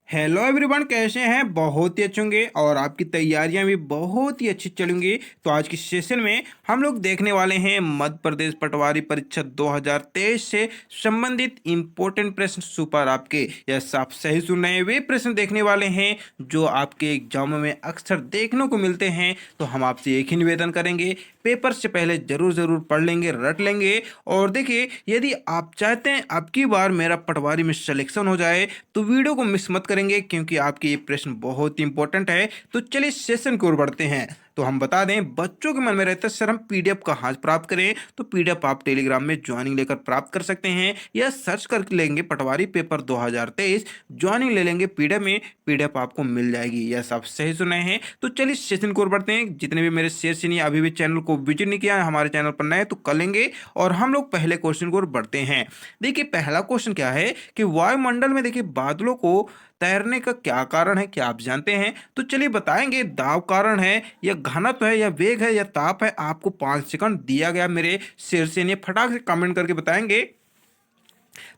Hello everyone, कैसे हैं? बहुत ही अच्छे होंगे और आपकी तैयारियां भी बहुत ही अच्छी चलेंगी। तो आज की सेशन में हम लोग देखने वाले हैं मध्य प्रदेश पटवारी परीक्षा 2023 से संबंधित इंपॉर्टेंट प्रश्न सुपर आपके। यस, आप सही सुन रहे हैं, वे प्रश्न देखने वाले हैं जो आपके एग्जामों में अक्सर देखने को मिलते हैं। तो हम आपसे एक ही निवेदन करेंगे, पेपर से पहले जरूर जरूर पढ़ लेंगे, रट लेंगे। और देखिए, यदि आप चाहते हैं अब की बार मेरा पटवारी में सिलेक्शन हो जाए तो वीडियो को मिस मत करेंगे, क्योंकि आपके ये प्रश्न बहुत ही इंपॉर्टेंट है। तो चलिए सेशन की ओर बढ़ते हैं। तो हम बता दें, बच्चों के मन में रहता है सर हम पीडीएफ कहाँ से प्राप्त करें। तो पीडीएफ आप टेलीग्राम में ज्वाइनिंग लेकर प्राप्त कर सकते हैं, या सर्च कर लेंगे पटवारी पेपर 2023, ज्वाइनिंग ले लेंगे पीडीएफ में, पीडीएफ आपको मिल जाएगी। यस, आप सही सुन रहे हैं। तो चलिए सेशन की ओर बढ़ते हैं। जितने भी मेरे शेयर से नहीं अभी भी चैनल को विजिट नहीं किया, हमारे चैनल पर नए तो कर लेंगे। और हम लोग पहले क्वेश्चन की ओर बढ़ते हैं। देखिए, पहला क्वेश्चन क्या है कि वायुमंडल में देखिए बादलों को तैरने का क्या कारण है, क्या आप जानते हैं? तो चलिए बताएंगे, दाब कारण है या घनत्व है या वेग है या ताप है। आपको 5 सेकंड दिया गया मेरे शेर से नहीं, फटाक से कमेंट करके बताएंगे।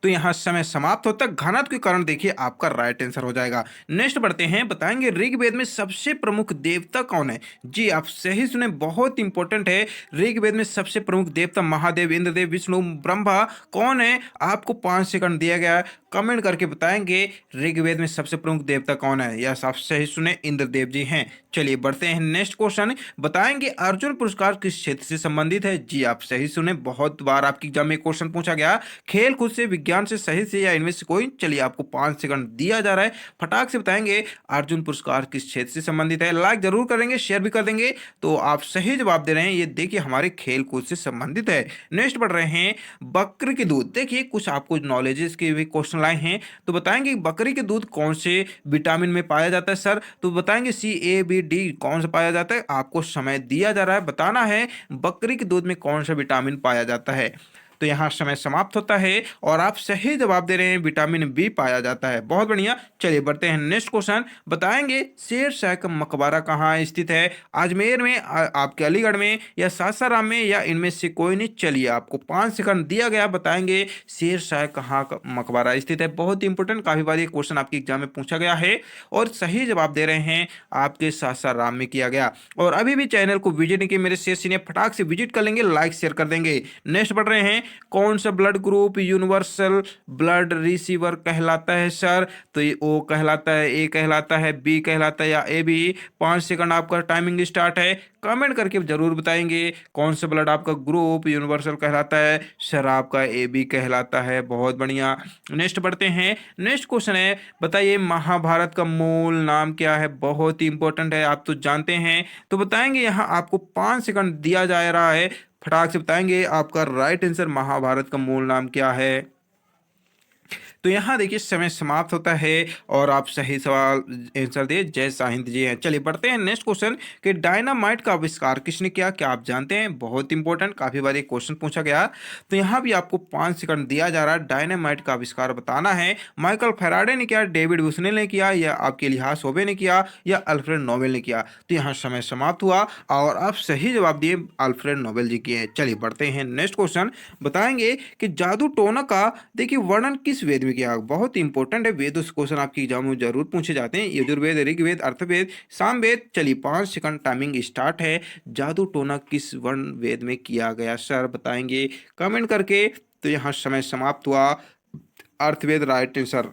तो यहां समय समाप्त होता है। घनत्व के कारण देखिए आपका राइट आंसर हो जाएगा। नेक्स्ट बढ़ते हैं, बताएंगे ऋग्वेद में सबसे प्रमुख देवता कौन है? जी, आप सही सुने, बहुत इंपॉर्टेंट है। ऋग्वेद में सबसे प्रमुख देवता महादेव, इंद्रदेव, विष्णु, ब्रह्मा कौन है? आपको 5 सेकंड दिया गया है, कमेंट करके बताएंगे ऋग्वेद में सबसे प्रमुख देवता कौन है। यस, आप सही सुने, इंद्रदेव जी हैं। चलिए बढ़ते हैं नेक्स्ट क्वेश्चन, बताएंगे अर्जुन पुरस्कार किस क्षेत्र से संबंधित है? जी, आप सही सुने, बहुत बार आपकी एग्जाम में क्वेश्चन पूछा गया, खेल कूद से, विज्ञान से, सही से या इनमें से कोई। चलिए आपको 5 सेकंड दिया जा रहा है, फटाक से बताएंगे अर्जुन पुरस्कार किस क्षेत्र से संबंधित है। लाइक जरूर करेंगे, शेयर भी कर देंगे। तो आप सही जवाब दे रहे हैं, ये देखिए हमारे खेल कूद से संबंधित है। नेक्स्ट बढ़ रहे हैं, बकरी के दूध, देखिए कुछ आपको नॉलेजेस के भी क्वेश्चन लाए हैं। तो बताएंगे बकरी के दूध कौन से विटामिन में पाया जाता है सर? तो बताएंगे CABD कौन सा पाया जाता है। आपको समय दिया जा रहा है, बताना है बकरी के दूध में कौन सा विटामिन पाया जाता है। तो यहाँ समय समाप्त होता है और आप सही जवाब दे रहे हैं, विटामिन बी पाया जाता है। बहुत बढ़िया। चलिए बढ़ते हैं नेक्स्ट क्वेश्चन, बताएंगे शेर शाह का मकबरा कहाँ स्थित है? अजमेर में, आपके अलीगढ़ में, या सासाराम में, या इनमें से कोई नहीं। चलिए आपको 5 सेकंड दिया गया, बताएंगे शेर शाह कहाँ का मकबरा स्थित है। बहुत इंपॉर्टेंट, काफी बार ये क्वेश्चन आपके एग्जाम में पूछा गया है और सही जवाब दे रहे हैं, आपके सासाराम में किया गया। और अभी भी चैनल को विजिट नहीं किया मेरे शेयर से, फटाक से विजिट कर लेंगे, लाइक शेयर कर देंगे। नेक्स्ट बढ़ रहे हैं, कौन सा blood group universal blood receiver कहलाता है सर? तो ये ओ कहलाता है, ए कहलाता है, बी कहलाता है, या ए बी? 5 सेकंड आपका टाइमिंग स्टार्ट है, कमेंट करके जरूर बताएंगे कौन सा ब्लड आपका ग्रुप यूनिवर्सल कहलाता है। सर आपका ए बी कहलाता है। बहुत बढ़िया। नेक्स्ट बढ़ते हैं, नेक्स्ट क्वेश्चन है, बताइए महाभारत का मूल नाम क्या है? बहुत ही इंपॉर्टेंट है, आप तो जानते हैं। तो बताएंगे, यहाँ आपको 5 सेकंड दिया जा रहा है, फटाक से बताएंगे आपका राइट आंसर महाभारत का मूल नाम क्या है। तो यहाँ देखिए समय समाप्त होता है और आप सही सवाल आंसर दिए, जय साहिंद जी हैं। चलिए बढ़ते हैं नेक्स्ट क्वेश्चन, कि डायनामाइट का आविष्कार किसने किया? क्या आप जानते हैं? बहुत इंपॉर्टेंट, काफी बार ये क्वेश्चन पूछा गया। तो यहाँ भी आपको 5 सेकंड दिया जा रहा है, डायनामाइट का आविष्कार बताना है। माइकल फैराडे ने किया, डेविड बुशनेल ने किया, या आपके इलियास होबे ने किया, या अल्फ्रेड नोबेल ने किया? तो यहाँ समय समाप्त हुआ और आप सही जवाब दिए, अल्फ्रेड नोबेल जी किए। चलिए बढ़ते हैं नेक्स्ट क्वेश्चन, बताएंगे कि जादू टोना का देखिए वर्णन किस वेद में किया? बहुत इंपॉर्टेंट है, वेद क्वेश्चन आपकी एग्जाम में जरूर पूछे जाते हैं, यजुर्वेद, ऋग्वेद, अर्थवेद, सामवेद। चलिए 5 सेकंड टाइमिंग स्टार्ट है, जादू टोना किस वर्ण वेद में किया गया सर? बताएंगे कमेंट करके। तो यहाँ समय समाप्त हुआ, अर्थवेद राइट आंसर।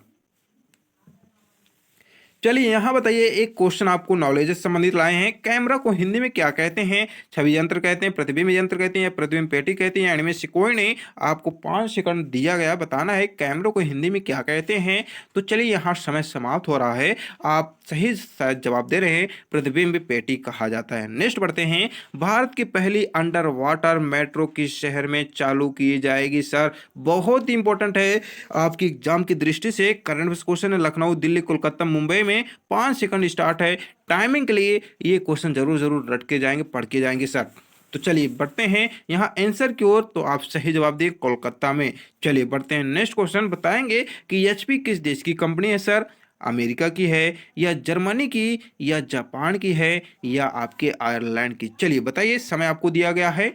चलिए यहाँ बताइए, एक क्वेश्चन आपको नॉलेज से संबंधित लाए हैं, कैमरा को हिंदी में क्या कहते हैं? छवि यंत्र कहते हैं, प्रतिबिंब यंत्र कहते हैं, या प्रतिबिंब पेटी कहते हैं, या इनमें से कोई नहीं। आपको 5 सेकंड दिया गया, बताना है कैमरा को हिंदी में क्या कहते हैं। तो चलिए यहाँ समय समाप्त हो रहा है, आप सही शायद जवाब दे रहे हैं, प्रतिबिंब पेटी कहा जाता है। नेक्स्ट बढ़ते हैं, भारत की पहली अंडर वाटर मेट्रो किस शहर में चालू की जाएगी सर? बहुत इंपॉर्टेंट है आपकी एग्जाम की दृष्टि से, करंट क्वेश्चन है, लखनऊ, दिल्ली, कोलकाता, मुंबई में। 5 सेकंड स्टार्ट है, टाइमिंग के लिए ये क्वेश्चन जरूर जरूर रट के जाएंगे, पढ़ के जाएंगे सर। तो चलिए बढ़ते हैं यहाँ आंसर की ओर। तो आप सही जवाब दिए, कोलकाता में। चलिए बढ़ते हैं नेक्स्ट क्वेश्चन, बताएंगे कि एचपी किस देश की कंपनी है सर? अमेरिका की है, या जर्मनी की, या जापान की है, या आपके आयरलैंड की? चलिए बताइए, समय आपको दिया गया है।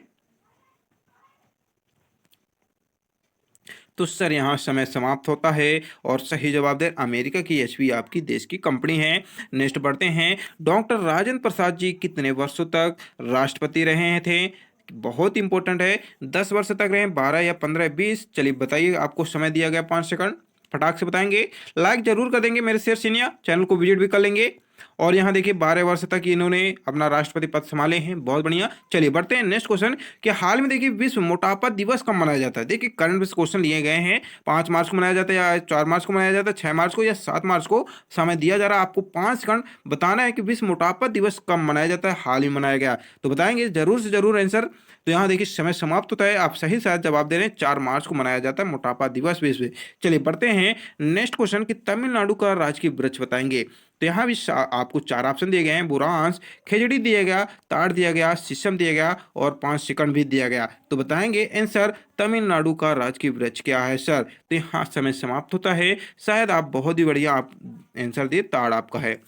तो सर यहाँ समय समाप्त होता है और सही जवाब दे अमेरिका की एचपी आपकी देश की कंपनी है। नेक्स्ट बढ़ते हैं, डॉक्टर राजेंद्र प्रसाद जी कितने वर्षों तक राष्ट्रपति रहे थे? बहुत इंपॉर्टेंट है, 10 वर्ष तक रहे, 12 या 15 20? चलिए बताइए, आपको समय दिया गया 5 सेकंड, फटाक से बताएंगे। लाइक जरूर कर देंगे मेरे शेयर सीनिया, चैनल को विजिट भी कर लेंगे। और यहाँ देखिए 12 वर्ष तक इन्होंने अपना राष्ट्रपति पद संभाले हैं, बहुत बढ़िया। चलिए बढ़ते हैं नेक्स्ट क्वेश्चन कि हाल में देखिए विश्व मोटापा दिवस कब मनाया जाता है? देखिए करंट बेस्ड क्वेश्चन लिए गए हैं, 5 मार्च को मनाया जाता है या 4 मार्च को मनाया जाता है, 6 मार्च को या 7 मार्च को? समय दिया जा रहा है आपको 5 सेकंड, बताना है कि विश्व मोटापा दिवस कब मनाया जाता है, हाल ही मनाया गया, तो बताएंगे जरूर से जरूर आंसर। तो यहाँ देखिए समय समाप्त होता है, आप सही शायद जवाब दे रहे हैं, 4 मार्च को मनाया जाता है मोटापा दिवस विश्व। चलिए बढ़ते हैं नेक्स्ट क्वेश्चन कि तमिलनाडु का राजकीय वृक्ष बताएंगे। तो यहाँ भी आपको 4 ऑप्शन दिए गए हैं, बुरांश, खेजड़ी दिया गया, ताड़ दिया गया, शीशम दिया गया और 5 सेकंड भी दिया गया, तो बताएंगे आंसर तमिलनाडु का राजकीय वृक्ष क्या है सर? तो यहाँ समय समाप्त होता है, शायद आप बहुत ही बढ़िया आप आंसर दिए, ताड़ आपका है।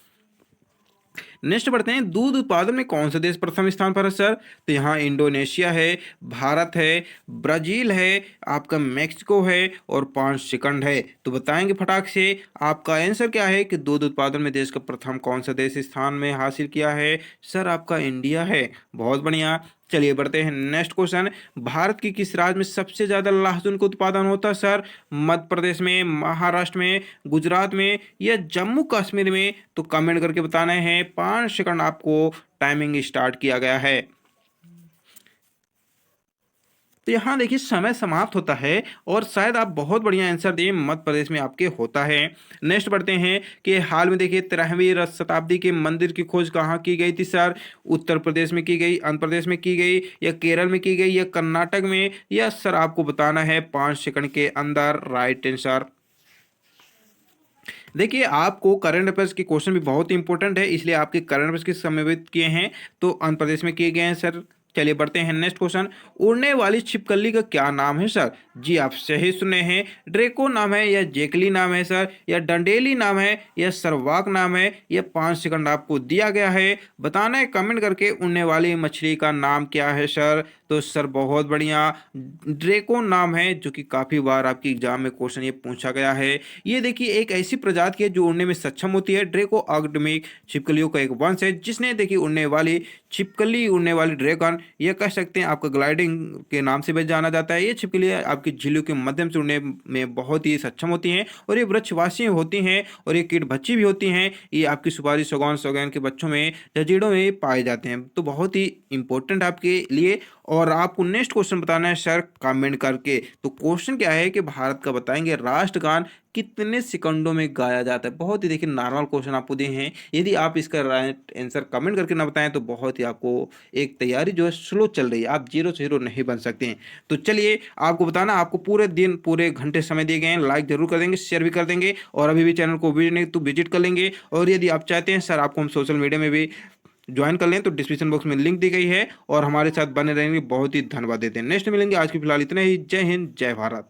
नेक्स्ट बढ़ते हैं, दूध उत्पादन में कौन सा देश प्रथम स्थान पर है सर? तो यहाँ इंडोनेशिया है, भारत है, ब्राजील है, आपका मैक्सिको है और 5 सेकंड है, तो बताएंगे फटाक से आपका आंसर क्या है कि दूध उत्पादन में देश का प्रथम कौन सा देश स्थान में हासिल किया है? सर आपका इंडिया है, बहुत बढ़िया। चलिए बढ़ते हैं नेक्स्ट क्वेश्चन, भारत की किस राज्य में सबसे ज्यादा लहसुन का उत्पादन होता है सर? मध्य प्रदेश में, महाराष्ट्र में, गुजरात में या जम्मू कश्मीर में? तो कमेंट करके बताना है, 5 सेकंड आपको टाइमिंग स्टार्ट किया गया है। तो यहाँ देखिए समय समाप्त होता है और शायद आप बहुत बढ़िया आंसर दिए, मध्य प्रदेश में आपके होता है। नेक्स्ट बढ़ते हैं कि हाल में देखिए 13वीं शताब्दी के मंदिर की खोज कहाँ की गई थी सर? उत्तर प्रदेश में की गई, आंध्र प्रदेश में की गई या केरल में की गई या कर्नाटक में? या सर आपको बताना है 5 सेकंड के अंदर राइट आंसर। देखिए आपको करंट अफेयर्स के क्वेश्चन भी बहुत इंपॉर्टेंट है, इसलिए आपके करंट अफेयर्स के समन्वित किए हैं, तो आंध्र प्रदेश में किए गए हैं सर। चलिए बढ़ते हैं नेक्स्ट क्वेश्चन, उड़ने वाली छिपकली का क्या नाम है सर? जी आप सही सुने हैं, ड्रेको नाम है या जेकली नाम है सर, या डंडेली नाम है या सरवाक नाम है, या 5 सेकंड आपको दिया गया है, बताना है कमेंट करके उड़ने वाली मछली का नाम क्या है सर? तो सर बहुत बढ़िया, ड्रेको नाम है, जो कि काफी बार आपकी एग्जाम में क्वेश्चन ये पूछा गया है। ये देखिए एक ऐसी प्रजाति है जो उड़ने में सक्षम होती है, ड्रेको अगडमिक छिपकलियों का एक वंश है, जिसने देखिए उड़ने वाली छिपकली, उड़ने वाली ड्रैगन, ये कह सकते हैं आपका ग्लाइडिंग के नाम से भी जाना जाता है। ये छिपकलियाँ आपकी झिल्लियों के माध्यम से उड़ने में बहुत ही सक्षम होती हैं और ये वृक्षवासी होती हैं और ये कीट भक्षी भी होती हैं। ये आपकी सुपारी, सागौन, सौगैन के बच्चों में, जजीड़ों में पाए जाते हैं, तो बहुत ही इंपॉर्टेंट आपके लिए। और आपको नेक्स्ट क्वेश्चन बताना है सर कमेंट करके। तो क्वेश्चन क्या है कि भारत का बताएंगे राष्ट्रगान कितने सेकंडों में गाया जाता है? बहुत ही देखिए नॉर्मल क्वेश्चन आपको दिए हैं, यदि आप इसका राइट आंसर कमेंट करके ना बताएं तो बहुत ही आपको एक तैयारी जो है स्लो चल रही है, आप 0 से हीरो नहीं बन सकते हैं। तो चलिए आपको बताना, आपको पूरे दिन पूरे घंटे समय दिए गए हैं, लाइक जरूर कर देंगे, शेयर भी कर देंगे और अभी भी चैनल को विजिट नहीं तो विजिट कर लेंगे। और यदि आप चाहते हैं सर आपको हम सोशल मीडिया में भी ज्वाइन कर लें तो डिस्क्रिप्शन बॉक्स में लिंक दी गई है और हमारे साथ बने रहेंगे, बहुत ही धन्यवाद देते हैं। नेक्स्ट मिलेंगे, आज की फिलहाल इतना ही। जय हिंद, जय भारत।